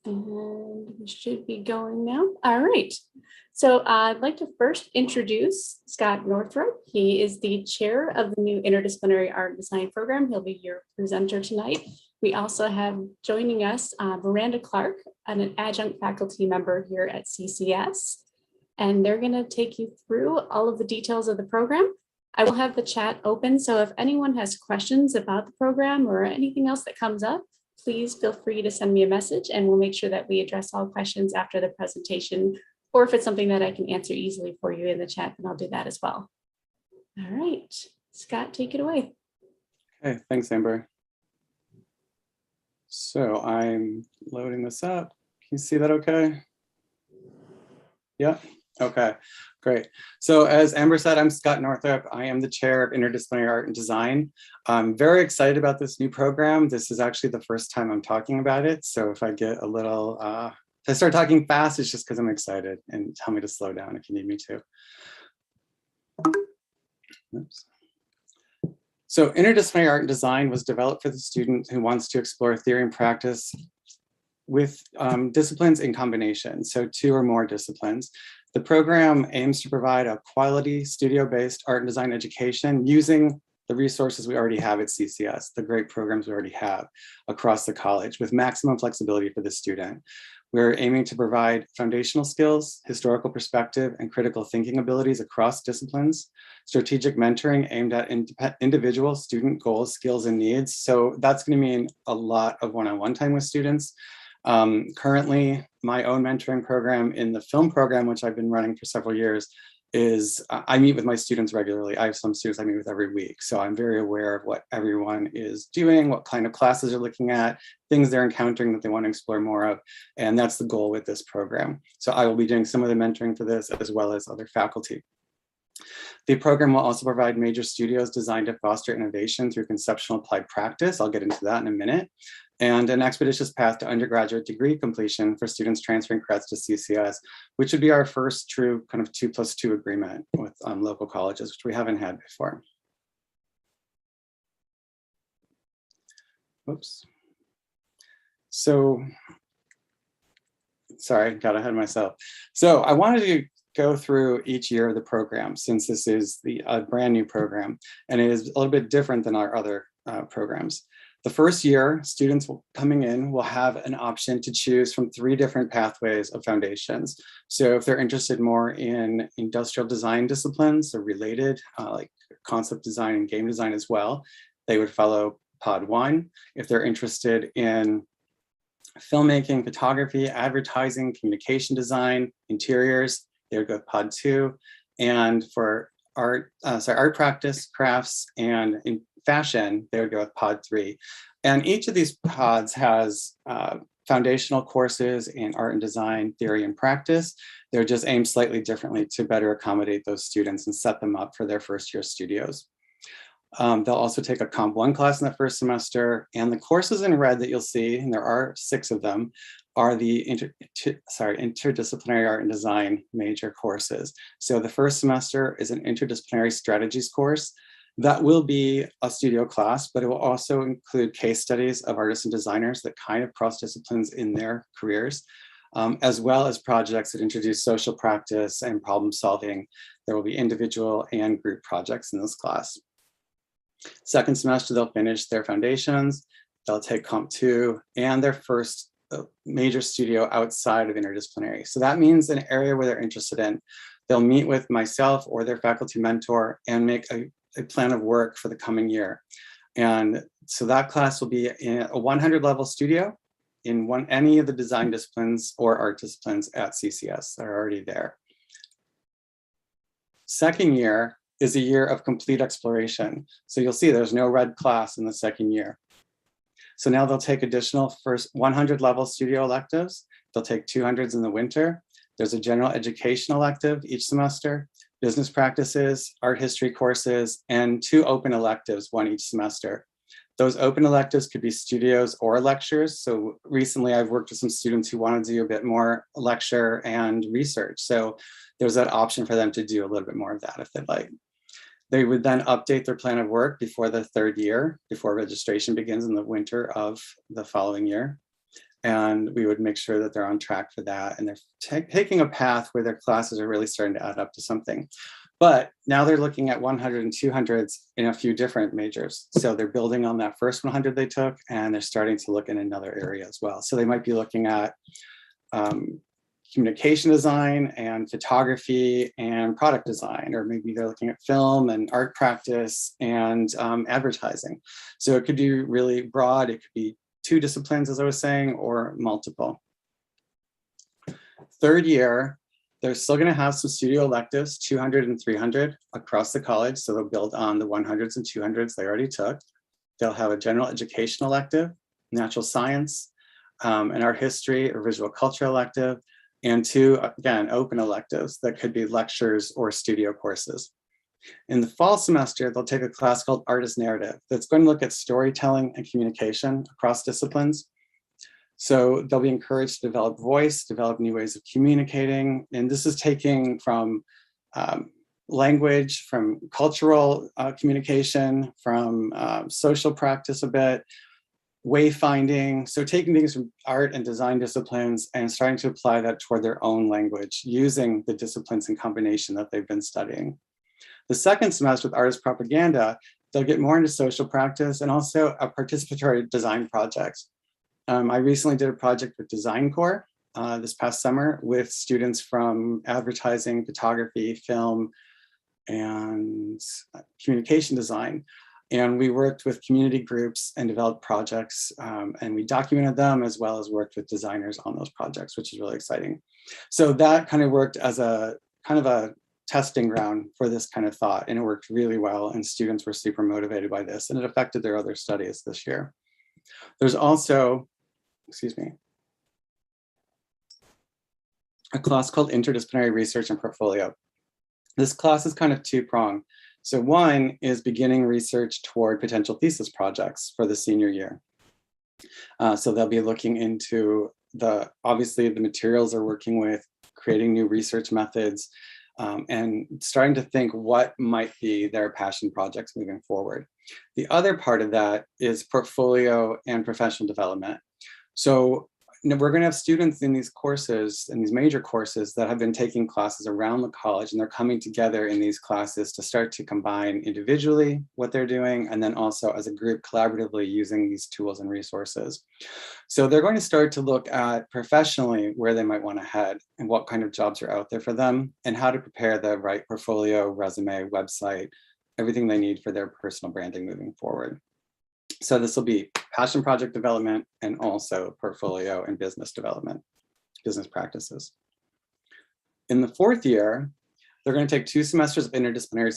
And we should be going now. All right. So I'd like to first introduce Scott Northrup. He is the chair of the new Interdisciplinary Art Design program. He'll be your presenter tonight. We also have joining us Miranda Clark, an adjunct faculty member here at CCS. And they're going to take you through all of the details of the program. I will have the chat open, so if anyone has questions about the program or anything else that comes up, please feel free to send me a message and we'll make sure that we address all questions after the presentation, or if it's something that I can answer easily for you in the chat, then I'll do that as well. All right, Scott, take it away. Okay, thanks, Amber. So I'm loading this up. Can you see that okay? Yeah, okay, great. So as Amber said, I'm Scott Northrup. I am the chair of Interdisciplinary Art and Design. I'm very excited about this new program. This is actually the first time I'm talking about it. So if I get a little, if I start talking fast, it's just because I'm excited, and tell me to slow down if you need me to. Oops. So Interdisciplinary Art and Design was developed for the student who wants to explore theory and practice with disciplines in combination, so 2 or more disciplines. The program aims to provide a quality studio-based art and design education using the resources we already have at CCS, the great programs we already have across the college, with maximum flexibility for the student. We're aiming to provide foundational skills, historical perspective, and critical thinking abilities across disciplines, strategic mentoring aimed at individual student goals, skills, and needs. So that's going to mean a lot of one-on-one time with students. Currently, my own mentoring program in the film program, which I've been running for several years, is I meet with my students regularly. I have some students I meet with every week. So I'm very aware of what everyone is doing, what kind of classes they're looking at, things they're encountering that they want to explore more of. And that's the goal with this program. So I will be doing some of the mentoring for this as well as other faculty. The program will also provide major studios designed to foster innovation through conceptual applied practice. I'll get into that in a minute. And an expeditious path to undergraduate degree completion for students transferring credits to CCS, which would be our first true kind of 2+2 agreement with local colleges, which we haven't had before. Whoops. So, sorry, got ahead of myself. So I wanted to go through each year of the program, since this is the brand new program, and it is a little bit different than our other programs. The first year, students coming in will have an option to choose from 3 different pathways of foundations. So if they're interested more in industrial design disciplines, so related, like concept design and game design as well, they would follow pod 1. If they're interested in filmmaking, photography, advertising, communication design, interiors, they would go with pod 2. And for art practice, crafts, and in fashion, they would go with pod 3. And each of these pods has foundational courses in art and design, theory and practice. They're just aimed slightly differently to better accommodate those students and set them up for their first year studios. They'll also take a Comp 1 class in the first semester, and the courses in red that you'll see, and there are 6 of them, are the interdisciplinary art and design major courses. So the first semester is an interdisciplinary strategies course. That will be a studio class, but it will also include case studies of artists and designers that kind of cross disciplines in their careers, as well as projects that introduce social practice and problem solving. There will be individual and group projects in this class. Second semester, they'll finish their foundations, they'll take Comp 2 and their first major studio outside of interdisciplinary. So that means an area where they're interested in. They'll meet with myself or their faculty mentor and make a plan of work for the coming year. And so that class will be in a 100 level studio in any of the design disciplines or art disciplines at CCS that are already there. Second year is a year of complete exploration. So you'll see there's no red class in the second year. So now they'll take additional first 100 level studio electives. They'll take 200s in the winter. There's a general education elective each semester, business practices, art history courses, and 2 open electives, 1 each semester. Those open electives could be studios or lectures. So recently I've worked with some students who want to do a bit more lecture and research. So there's that option for them to do a little bit more of that if they'd like. They would then update their plan of work before the 3rd year, before registration begins in the winter of the following year. And we would make sure that they're on track for that. And they're taking a path where their classes are really starting to add up to something. But now they're looking at 100 and 200s in a few different majors. So they're building on that first 100 they took, and they're starting to look in another area as well. So they might be looking at communication design and photography and product design, or maybe they're looking at film and art practice and advertising. So it could be really broad. It could be 2 disciplines, as I was saying, or multiple. Third year, they're still going to have some studio electives, 200 and 300 across the college. So they'll build on the 100s and 200s they already took. They'll have a general education elective, natural science, an art history or visual culture elective, and 2, again, open electives that could be lectures or studio courses. In the fall semester, they'll take a class called Art as Narrative that's going to look at storytelling and communication across disciplines. So they'll be encouraged to develop voice, develop new ways of communicating. And this is taking from language, from cultural communication, from social practice a bit, wayfinding. So taking things from art and design disciplines and starting to apply that toward their own language using the disciplines in combination that they've been studying. The second semester with Artist Propaganda, they'll get more into social practice and also a participatory design project. I recently did a project with Design Corps this past summer with students from advertising, photography, film, and communication design. And we worked with community groups and developed projects, and we documented them as well as worked with designers on those projects, which is really exciting. So that kind of worked as a kind of a testing ground for this kind of thought, and it worked really well, and students were super motivated by this, and it affected their other studies this year. There's also, excuse me, a class called Interdisciplinary Research and Portfolio. This class is kind of 2-pronged. So one is beginning research toward potential thesis projects for the senior year. So they'll be looking into obviously the materials they're working with, creating new research methods, and starting to think what might be their passion projects moving forward. The other part of that is portfolio and professional development. So we're going to have students in these courses, in these major courses, that have been taking classes around the college, and they're coming together in these classes to start to combine individually what they're doing, and then also as a group collaboratively using these tools and resources. So they're going to start to look at professionally where they might want to head and what kind of jobs are out there for them, and how to prepare the right portfolio, resume, website, everything they need for their personal branding moving forward. So this will be passion project development and also portfolio and business development, business practices. In the 4th year, they're going to take 2 semesters of interdisciplinary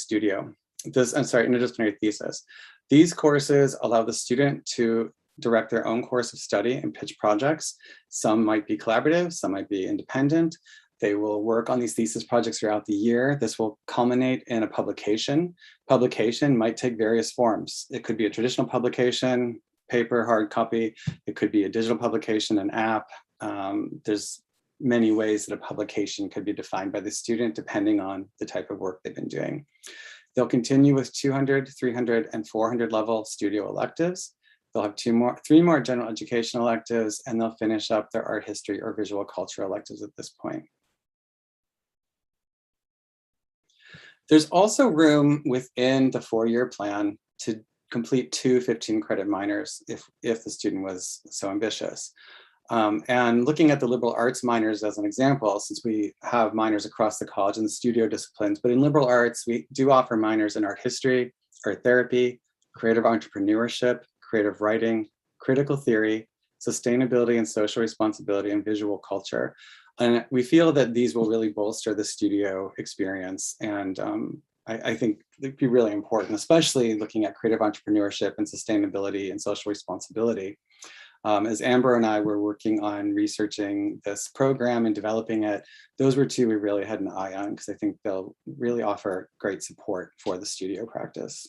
interdisciplinary thesis. These courses allow the student to direct their own course of study and pitch projects. Some might be collaborative, some might be independent. They will work on these thesis projects throughout the year. This will culminate in a publication. Publication might take various forms. It could be a traditional publication, paper, hard copy. It could be a digital publication, an app. There's many ways that a publication could be defined by the student depending on the type of work they've been doing. They'll continue with 200, 300, and 400 level studio electives. They'll have 3 more general education electives, and they'll finish up their art history or visual culture electives at this point. There's also room within the 4-year plan to complete 2 15-credit minors if the student was so ambitious. And looking at the liberal arts minors as an example, since we have minors across the college in the studio disciplines, but in liberal arts, we do offer minors in art history, art therapy, creative entrepreneurship, creative writing, critical theory, sustainability and social responsibility, and visual culture. And we feel that these will really bolster the studio experience. And I think it'd be really important, especially looking at creative entrepreneurship and sustainability and social responsibility. As Amber and I were working on researching this program and developing it, those were 2 we really had an eye on, because I think they'll really offer great support for the studio practice.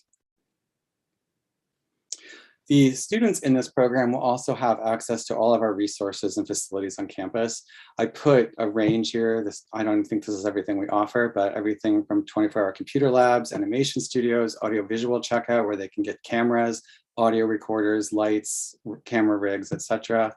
The students in this program will also have access to all of our resources and facilities on campus. I put a range here. I don't think this is everything we offer, but everything from 24-hour computer labs, animation studios, audiovisual checkout where they can get cameras, audio recorders, lights, camera rigs, etc.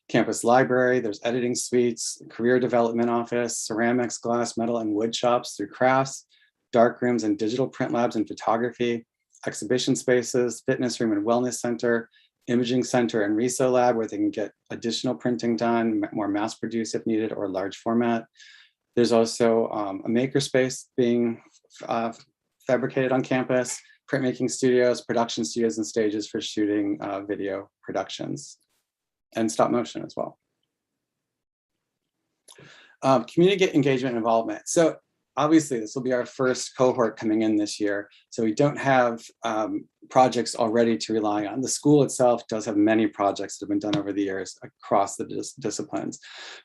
campus library, there's editing suites, career development office, ceramics, glass, metal, and wood shops through crafts, dark rooms and digital print labs and photography, exhibition spaces, fitness room and wellness center, imaging center and reso lab where they can get additional printing done, more mass produced if needed, or large format. There's also a makerspace being fabricated on campus, printmaking studios, production studios, and stages for shooting video productions, and stop motion as well. Community engagement and involvement. So obviously this will be our first cohort coming in this year. So we don't have projects already to rely on. The school itself does have many projects that have been done over the years across the disciplines.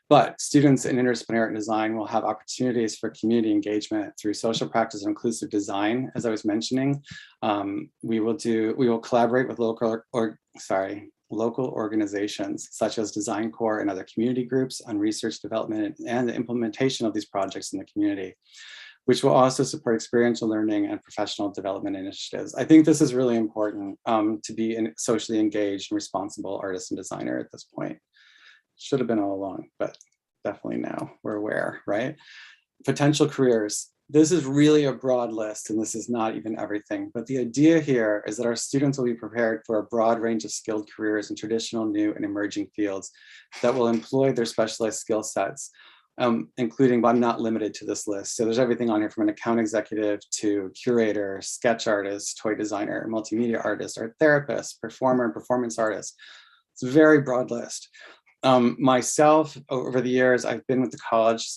But students in interdisciplinary art and design will have opportunities for community engagement through social practice and inclusive design, as I was mentioning. We will collaborate with local organizations such as Design Corps and other community groups on research development and the implementation of these projects in the community, which will also support experiential learning and professional development initiatives. I think this is really important to be a socially engaged and responsible artist and designer at this point. Should have been all along, but definitely now we're aware, right? Potential careers. This is really a broad list, and this is not even everything. But the idea here is that our students will be prepared for a broad range of skilled careers in traditional, new, and emerging fields that will employ their specialized skill sets, including, but not limited to this list. So there's everything on here from an account executive to curator, sketch artist, toy designer, multimedia artist, art therapist, performer, and performance artist. It's a very broad list. Myself, over the years, I've been with the college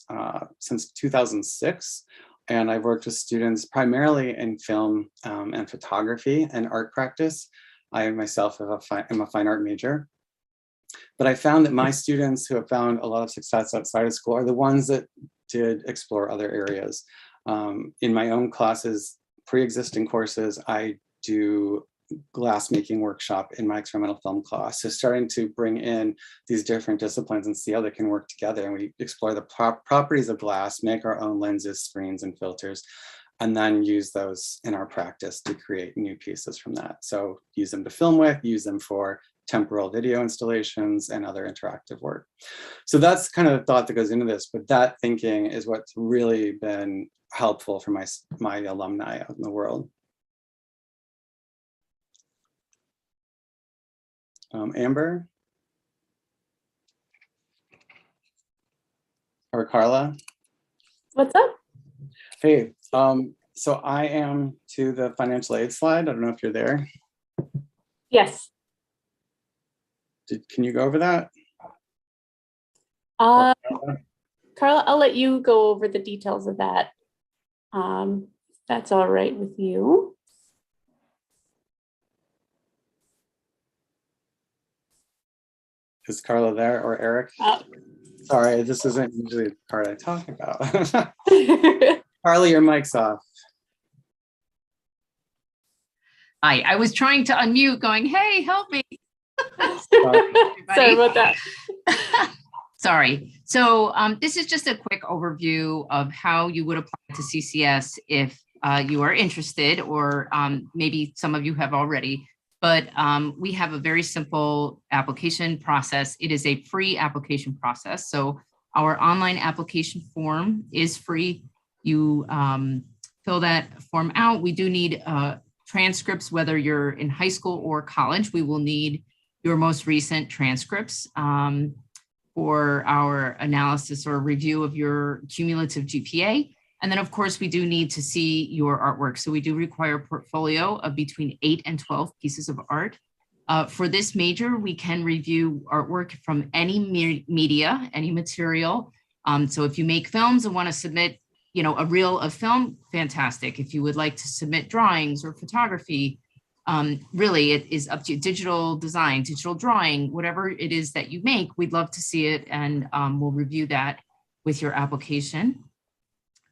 since 2006. And I've worked with students primarily in film and photography and art practice. I myself am a fine art major. But I found that my students who have found a lot of success outside of school are the ones that did explore other areas. In my own classes, pre-existing courses, I do glass making workshop in my experimental film class. So starting to bring in these different disciplines and see how they can work together. And we explore the properties of glass, make our own lenses, screens, and filters, and then use those in our practice to create new pieces from that. So use them to film with, use them for temporal video installations and other interactive work. So that's kind of the thought that goes into this, but that thinking is what's really been helpful for my alumni out in the world. Amber or Carla? What's up? Hey, so I am to the financial aid slide. I don't know if you're there. Yes. Can you go over that? Carla, I'll let you go over the details of that. That's all right with you. Is Carla there or Eric? Sorry, this isn't usually the part I talk about. Carla, your mic's off. Hi, I was trying to unmute going, hey, help me. Sorry about that. Sorry. So this is just a quick overview of how you would apply to CCS if you are interested, or maybe some of you have already. But we have a very simple application process. It is a free application process. So our online application form is free. You fill that form out. We do need transcripts, whether you're in high school or college. We will need your most recent transcripts for our analysis or review of your cumulative GPA. And then, of course, we do need to see your artwork. So we do require a portfolio of between 8 and 12 pieces of art. For this major, we can review artwork from any media, any material. So if you make films and want to submit, a reel of film, fantastic. If you would like to submit drawings or photography, really it is up to you. Digital design, digital drawing, whatever it is that you make, we'd love to see it, and we'll review that with your application.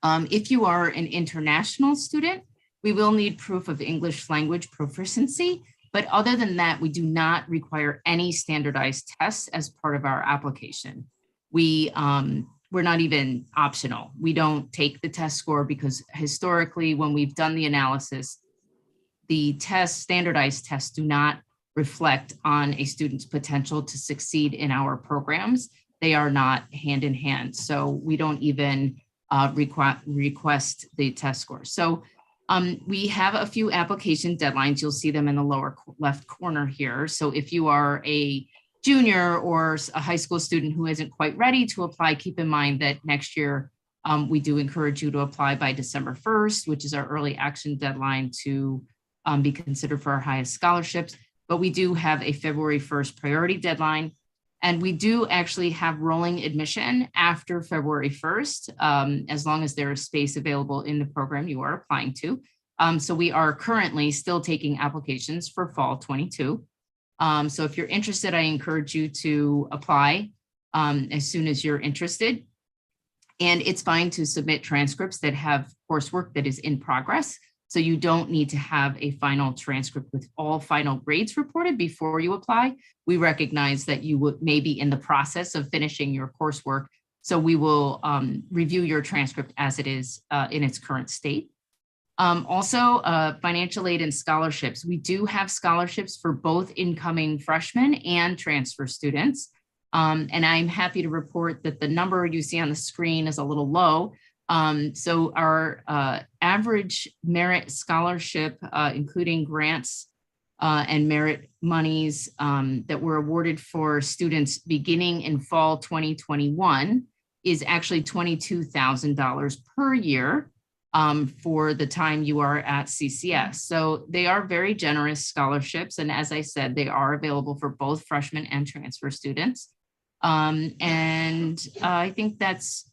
If you are an international student, we will need proof of English language proficiency, but other than that, we do not require any standardized tests as part of our application. We're not even optional. We don't take the test score because historically, when we've done the analysis, the standardized tests do not reflect on a student's potential to succeed in our programs. They are not hand in hand. So we don't even request the test score. So we have a few application deadlines. You'll see them in the lower left corner here. So if you are a junior or a high school student who isn't quite ready to apply, keep in mind that next year we do encourage you to apply by December 1st, which is our early action deadline to be considered for our highest scholarships. But we do have a February 1st priority deadline. And we do actually have rolling admission after February 1st, as long as there is space available in the program you are applying to. So we are currently still taking applications for fall 22. So if you're interested, I encourage you to apply as soon as you're interested. And it's fine to submit transcripts that have coursework that is in progress. So you don't need to have a final transcript with all final grades reported before you apply. We recognize that you may be in the process of finishing your coursework. So we will review your transcript as it is in its current state. Also, financial aid and scholarships. We do have scholarships for both incoming freshmen and transfer students. And I'm happy to report that the number you see on the screen is a little low. So our average merit scholarship, including grants and merit monies that were awarded for students beginning in fall 2021 is actually $22,000 per year for the time you are at CCS. So they are very generous scholarships. And as I said, they are available for both freshmen and transfer students. And I think that's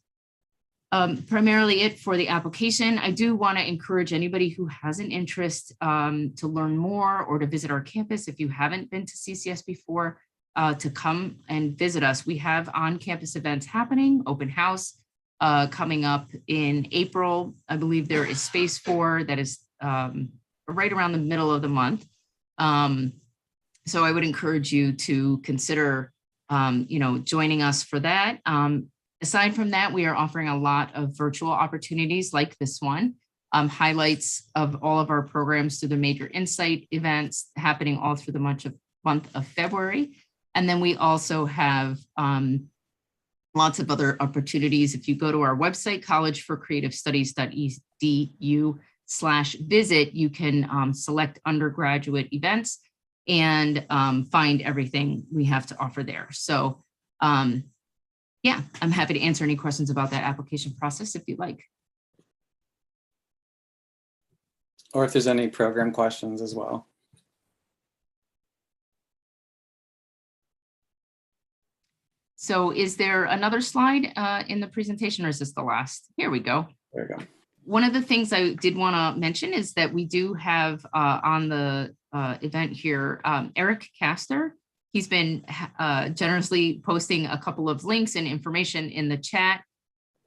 primarily it for the application. I do want to encourage anybody who has an interest to learn more or to visit our campus. If you haven't been to CCS before, to come and visit us. We have on-campus events happening, open house coming up in April. I believe there is space for that is right around the middle of the month. So I would encourage you to consider joining us for that. Aside from that, we are offering a lot of virtual opportunities like this one, highlights of all of our programs through the major insight events happening all through the month of February. And then we also have lots of other opportunities. If you go to our website, collegeforcreativestudies.edu/visit, you can select undergraduate events and find everything we have to offer there. So yeah, I'm happy to answer any questions about that application process if you'd like. Or if there's any program questions as well. So is there another slide in the presentation, or is this the last? Here we go. There we go. One of the things I did want to mention is that we do have on the event here, Eric Castor. He's been generously posting a couple of links and information in the chat.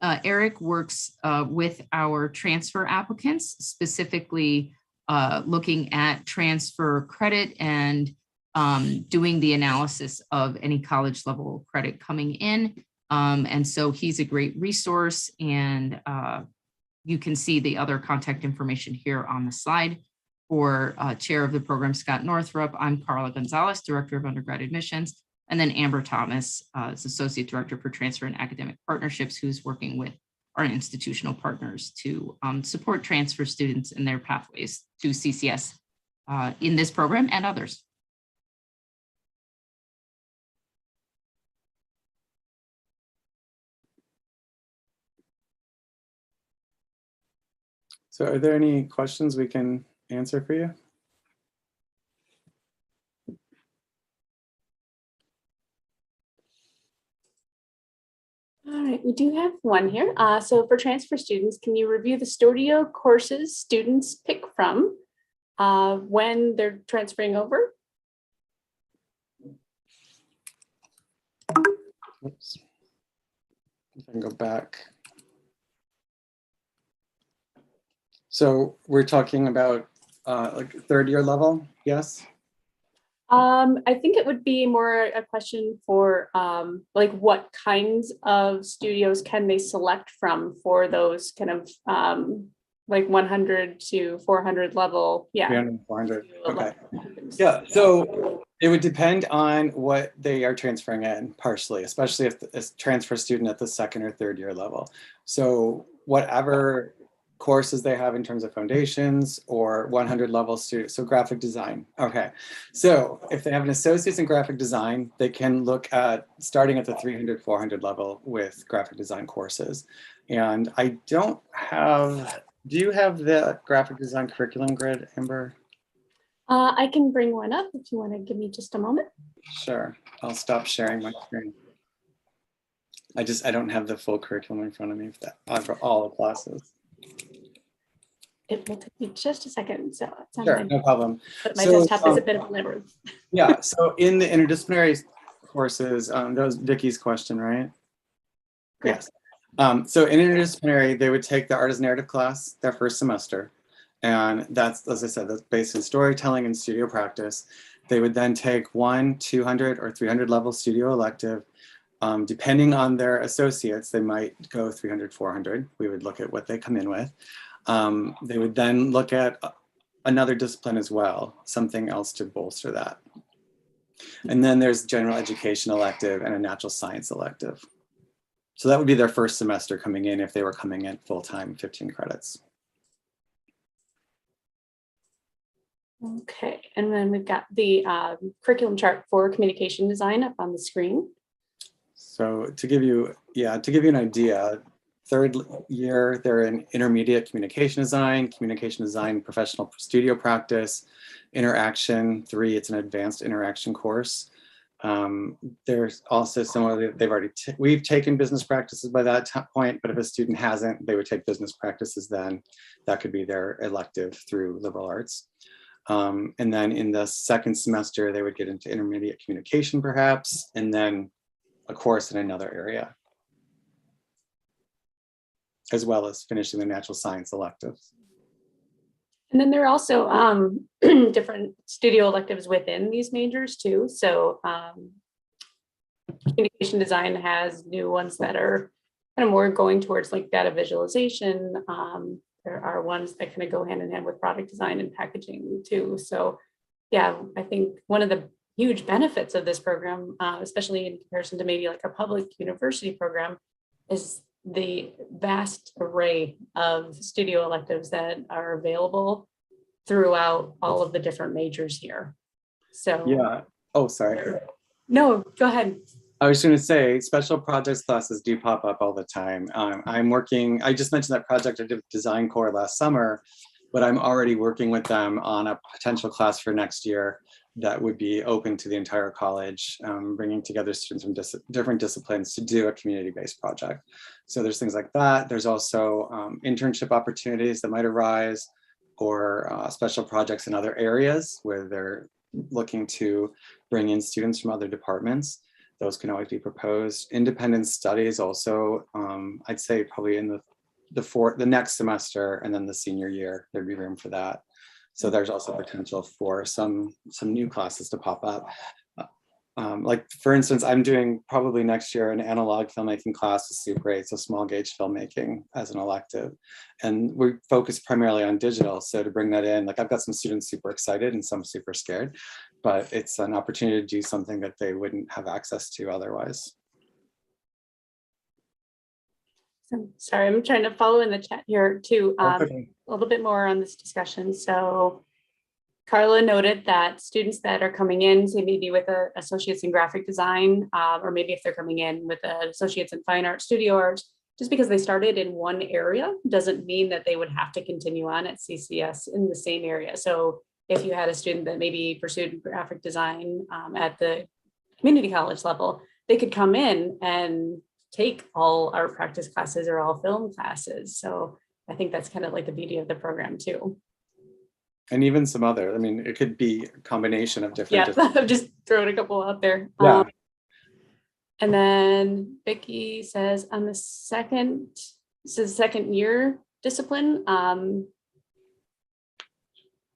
Eric works with our transfer applicants, specifically looking at transfer credit and doing the analysis of any college level credit coming in. And so he's a great resource, and you can see the other contact information here on the slide. For chair of the program, Scott Northrup, I'm Carla Gonzalez, director of undergrad admissions, and then Amber Thomas is associate director for transfer and academic partnerships, who's working with our institutional partners to support transfer students in their pathways to CCS in this program and others. So are there any questions we can answer for you? All right, we do have one here. So for transfer students, can you review the Studio courses students pick from when they're transferring over? Oops. If I can go back. So we're talking about like third year level, yes? I think it would be more a question for like what kinds of studios can they select from for those kind of like 100 to 400 level. Yeah. 300, 400. Okay. Level. Yeah. So It would depend on what they are transferring in partially, especially if it's transfer student at the second or third year level. So whatever courses they have in terms of foundations or 100 level students, so graphic design. Okay, so if they have an associate's in graphic design, they can look at starting at the 300, 400 level with graphic design courses. And I don't have, do you have the graphic design curriculum grid, Amber? I can bring one up if you want to give me just a moment. Sure, I'll stop sharing my screen. I don't have the full curriculum in front of me for all the classes. It will take me just a second. So it's on Sure, no problem. but my So, desktop is a bit of a labyrinth. Yeah, so in the interdisciplinary courses, that was Vicky's question, right? Correct. Yes. So in interdisciplinary, they would take the artist narrative class their first semester. And that's, as I said, that's based in storytelling and studio practice. They would then take 100, 200, or 300 level studio elective. Depending on their associates, they might go 300, 400. We would look at what they come in with. They would then look at another discipline as well, something else to bolster that. And then there's general education elective and a natural science elective. So that would be their first semester coming in if they were coming in full-time, 15 credits. Okay, and then we've got the curriculum chart for communication design up on the screen. So to give you an idea, third year, they're in intermediate communication design, professional studio practice, interaction. 3, it's an advanced interaction course. There's also some we've taken business practices by that point, but if a student hasn't, they would take business practices then. That could be their elective through liberal arts. And then in the second semester, they would get into intermediate communication perhaps, and then a course in another area, as well as finishing the natural science electives. And then there are also different studio electives within these majors too. So communication design has new ones that are kind of more going towards like data visualization. There are ones that kind of go hand in hand with product design and packaging too. So yeah, I think one of the huge benefits of this program, especially in comparison to maybe like a public university program, is the vast array of studio electives that are available throughout all of the different majors here. So yeah. Oh, sorry. No, go ahead. I was going to say special projects classes do pop up all the time. I just mentioned that project I did with Design Corps last summer, but I'm already working with them on a potential class for next year that would be open to the entire college, bringing together students from different disciplines to do a community-based project. So there's things like that. There's also internship opportunities that might arise, or special projects in other areas where they're looking to bring in students from other departments. Those can always be proposed. Independent studies also, I'd say probably in the next semester and then the senior year, there'd be room for that. So there's also potential for some new classes to pop up. Like for instance, I'm doing probably next year an analog filmmaking class with Super 8, so small gauge filmmaking as an elective. And we focus primarily on digital. So to bring that in, like I've got some students super excited and some super scared, but it's an opportunity to do something that they wouldn't have access to otherwise. So, sorry, I'm trying to follow in the chat here too. Okay. A little bit more on this discussion. So Carla noted that students that are coming in, say maybe with an associates in graphic design, or maybe if they're coming in with an associates in fine art, studio art, just because they started in one area doesn't mean that they would have to continue on at CCS in the same area. So if you had a student that maybe pursued graphic design at the community college level, they could come in and take all art practice classes or all film classes. So I think that's kind of like the beauty of the program too. And even some other, I mean, it could be a combination of different. Yeah, I'm just throwing a couple out there. Yeah. And then Vicky says on the second year discipline, on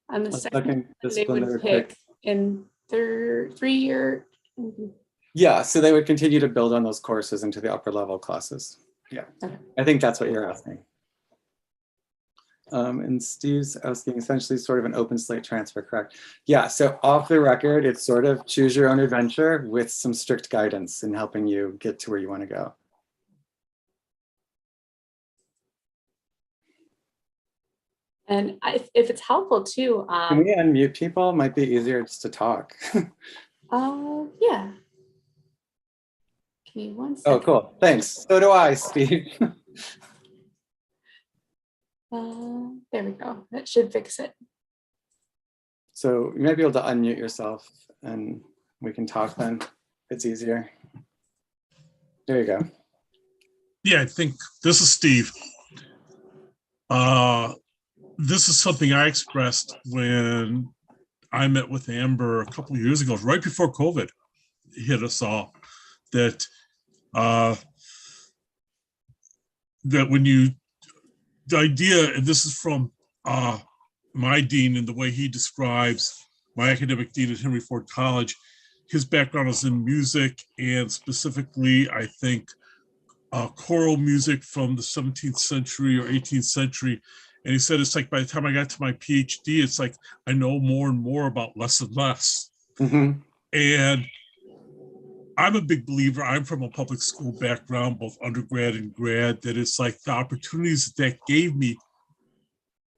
the second they would pick in 3 year. Yeah, so they would continue to build on those courses into the upper level classes. Yeah, okay. I think that's what you're asking. And Steve's asking essentially sort of an open slate transfer, correct? Yeah, so off the record, it's sort of choose your own adventure with some strict guidance in helping you get to where you want to go. And if it's helpful too, Can we unmute people? Might be easier just to talk. yeah. Give me one Oh, second. cool. Thanks. So do I, Steve. There we go. That should fix it. So you might be able to unmute yourself and we can talk then. It's easier. There you go. Yeah, I think this is Steve. This is something I expressed when I met with Amber a couple of years ago, right before COVID hit us all, that that when you, the idea, and this is from my dean and the way he describes my academic dean at Henry Ford College, his background is in music and specifically, I think, choral music from the 17th century or 18th century. And he said, it's like by the time I got to my PhD, it's like I know more and more about less and less. Mm-hmm. And I'm a big believer, I'm from a public school background, both undergrad and grad, that it's like the opportunities that gave me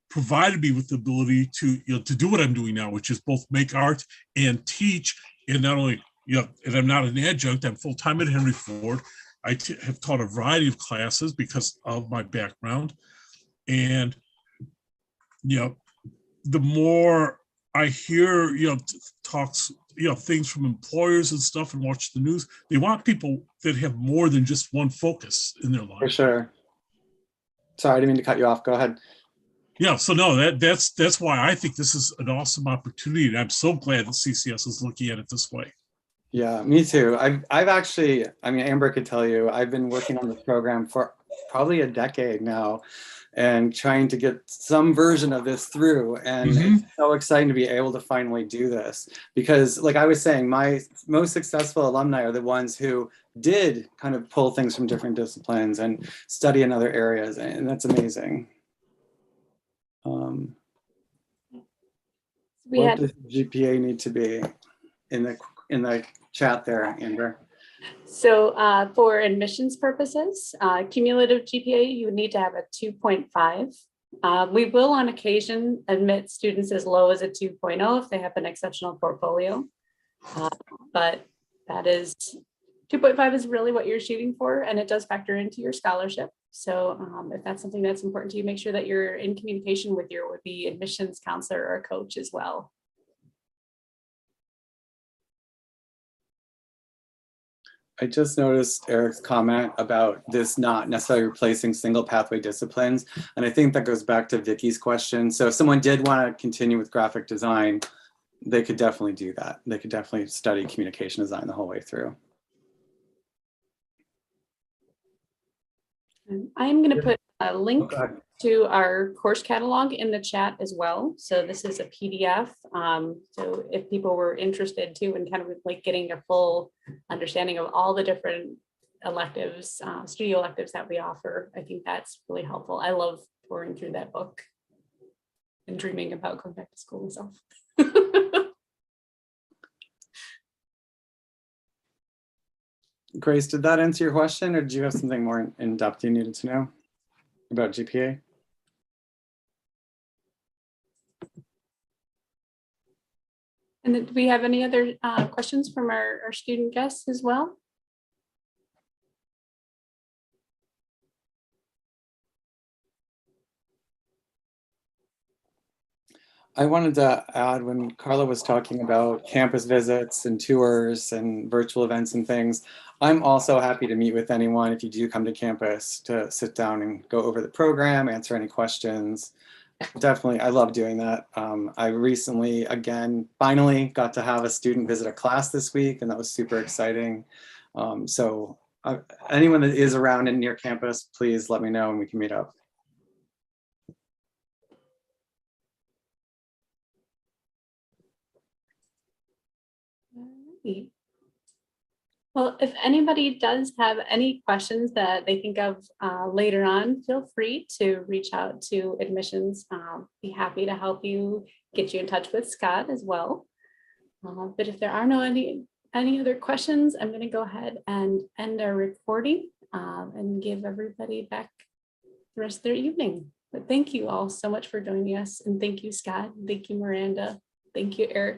provided me with the ability to, to do what I'm doing now, which is both make art and teach. And not only, and I'm not an adjunct, I'm full-time at Henry Ford. I have taught a variety of classes because of my background. And, the more I hear, talks, things from employers and stuff and watch the news, they want people that have more than just one focus in their life. For sure. Sorry, I didn't mean to cut you off. Go ahead. Yeah, so no, that's why I think this is an awesome opportunity. And I'm so glad that CCS is looking at it this way. Yeah, me too. I've actually, I mean, Amber could tell you, I've been working on this program for probably a decade now and trying to get some version of this through. And it's so exciting to be able to finally do this because like I was saying, my most successful alumni are the ones who did kind of pull things from different disciplines and study in other areas. And that's amazing. What does GPA need to be in the chat there, Amber? So for admissions purposes, cumulative GPA, you would need to have a 2.5. We will on occasion admit students as low as a 2.0 if they have an exceptional portfolio. But that is 2.5 is really what you're shooting for, and it does factor into your scholarship. So if that's something that's important to you, make sure that you're in communication with your would-be admissions counselor or coach as well. I just noticed Eric's comment about this not necessarily replacing single pathway disciplines. And I think that goes back to Vicky's question. So if someone did want to continue with graphic design, they could definitely do that. They could definitely study communication design the whole way through. I'm going to put a link to our course catalog in the chat as well. So this is a PDF. So if people were interested too in kind of like getting a full understanding of all the different electives, studio electives that we offer, I think that's really helpful. I love pouring through that book and dreaming about going back to school myself. Grace, did that answer your question or did you have something more in depth you needed to know about GPA? And then do we have any other questions from our student guests as well? I wanted to add when Carla was talking about campus visits and tours and virtual events and things, I'm also happy to meet with anyone if you do come to campus to sit down and go over the program, answer any questions. Definitely, I love doing that. I recently, again, finally got to have a student visit a class this week and that was super exciting. So anyone that is around and near campus, please let me know and we can meet up. Well, if anybody does have any questions that they think of later on, feel free to reach out to admissions. Be happy to help you, get you in touch with Scott as well. But if there are any other questions, I'm going to go ahead and end our recording and give everybody back the rest of their evening. But thank you all so much for joining us. And thank you, Scott. Thank you, Miranda. Thank you, Eric.